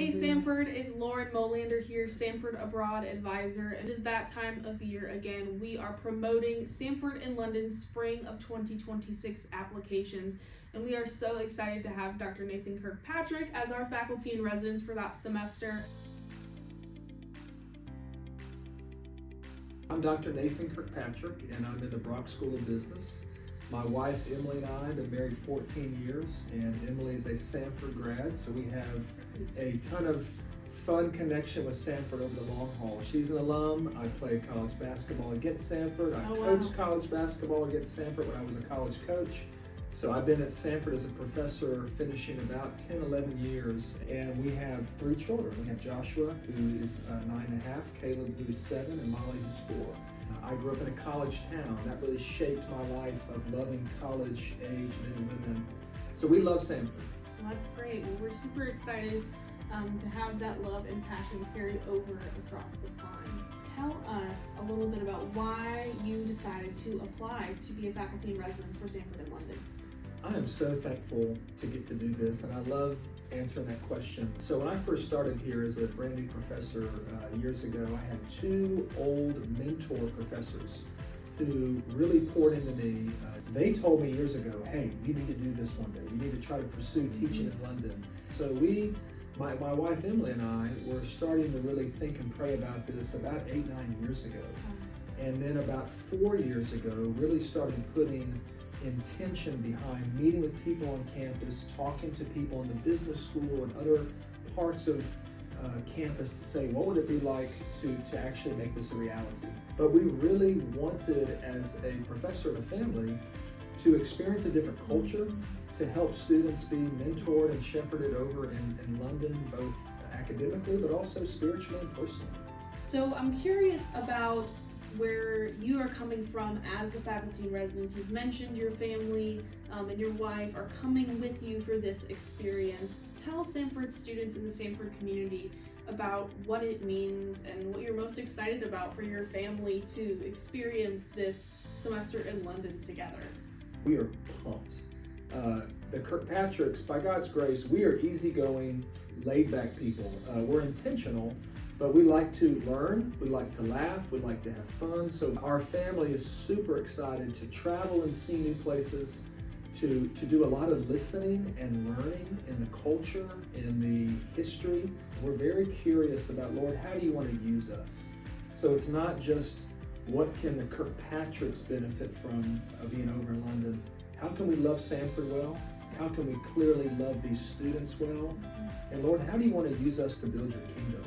Hey Samford, it's Lauren Molander here, Samford Abroad Advisor, and it is that time of year again. We are promoting Samford in London Spring of 2026 applications, and we are so excited to have Dr. Nathan Kirkpatrick as our faculty in residence for that semester. I'm Dr. Nathan Kirkpatrick, and I'm in the Brock School of Business. My wife Emily and I have been married 14 years, and Emily is a Samford grad, so we have a ton of fun connection with Samford over the long haul. She's an alum. I played college basketball against Samford. I coached college basketball against Samford when I was a college coach. So I've been at Samford as a professor finishing about 10, 11 years, and we have 3 children. We have Joshua, who is 9.5, Caleb, who is 7, and Molly, who's 4. I grew up in a college town. That really shaped my life of loving college-age men and women. So we love Samford. Well, that's great. Well, we're super excited to have that love and passion carry over across the pond. Tell us a little bit about why you decided to apply to be a faculty in residence for Samford in London. I am so thankful to get to do this, and I love answering that question. So when I first started here as a brand new professor years ago, I had 2 old mentor professors who really poured into me. They told me years ago, hey, you need to do this one day. You need to try to pursue teaching in London. So my wife Emily and I were starting to really think and pray about this about 8, 9 years ago. And then about 4 years ago, really started putting intention behind meeting with people on campus, talking to people in the business school and other parts of campus to say, what would it be like to actually make this a reality? But we really wanted, as a professor of a family, to experience a different culture, to help students be mentored and shepherded over in London, both academically, but also spiritually and personally. So I'm curious about where you are coming from as the faculty in residence. You've mentioned your family and your wife are coming with you for this experience. Tell Samford students in the Samford community about what it means and what you're most excited about for your family to experience this semester in London together. We are pumped. The Kirkpatricks, by God's grace, we are easygoing, laid-back people. We're intentional, but we like to learn, we like to laugh, we like to have fun. So our family is super excited to travel and see new places, to do a lot of listening and learning in the culture, in the history. We're very curious about, Lord, how do you want to use us? So it's not just what can the Kirkpatricks benefit from being over in London. How can we love Samford well? How can we clearly love these students well? And Lord, how do you want to use us to build your kingdom?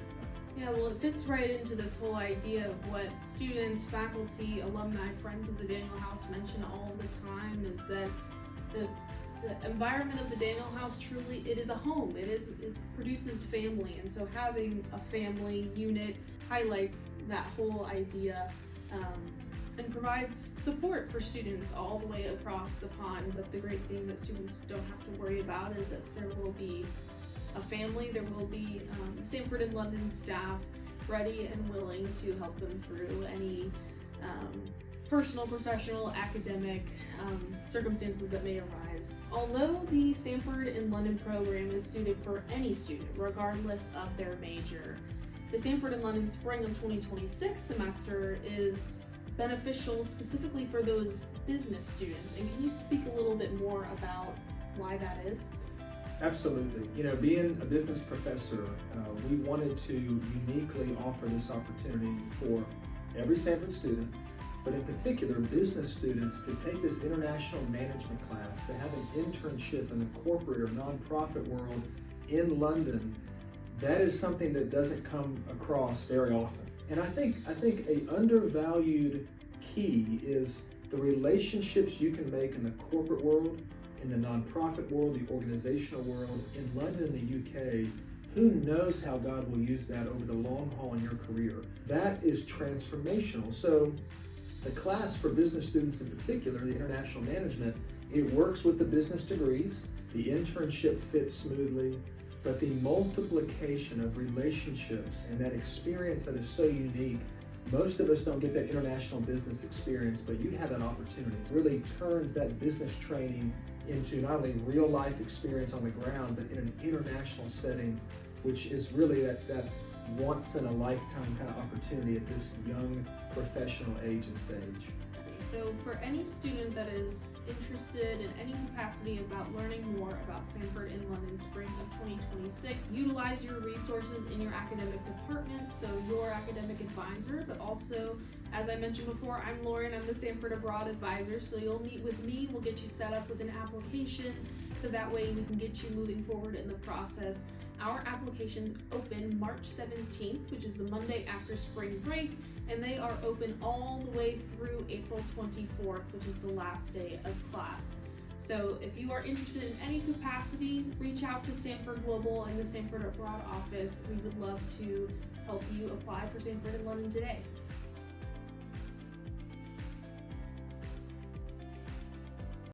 Yeah, well, it fits right into this whole idea of what students, faculty, alumni, friends of the Daniel House mention all the time, is that the environment of the Daniel House truly, it is a home. It produces family, and so having a family unit highlights that whole idea and provides support for students all the way across the pond. But the great thing that students don't have to worry about is that there will be a family, there will be Samford in London staff ready and willing to help them through any personal, professional, academic circumstances that may arise. Although the Samford in London program is suited for any student, regardless of their major, the Samford in London Spring of 2026 semester is beneficial specifically for those business students. And can you speak a little bit more about why that is? Absolutely. You know, being a business professor, we wanted to uniquely offer this opportunity for every Samford student, but in particular business students, to take this international management class, to have an internship in the corporate or nonprofit world in London. That is something that doesn't come across very often. And I think a undervalued key is the relationships you can make in the corporate world, in the nonprofit world, the organizational world, in London and the UK. Who knows how God will use that over the long haul in your career? That is transformational. So the class for business students in particular, the international management, it works with the business degrees. The internship fits smoothly, but the multiplication of relationships and that experience that is so unique, most of us don't get that international business experience, but you have that opportunity. It really turns that business training into not only real life experience on the ground, but in an international setting which is really that once in a lifetime kind of opportunity at this young professional age and stage. So for any student that is interested in any capacity about learning more about Samford in London spring of 2026, utilize your resources in your academic department, so your academic advisor, but also, as I mentioned before, I'm Lauren, I'm the Samford Abroad Advisor, so you'll meet with me, we'll get you set up with an application, so that way we can get you moving forward in the process. Our applications open March 17th, which is the Monday after spring break, and they are open all the way through April 24th, which is the last day of class. So if you are interested in any capacity, reach out to Samford Global and the Samford Abroad office. We would love to help you apply for Samford in London today.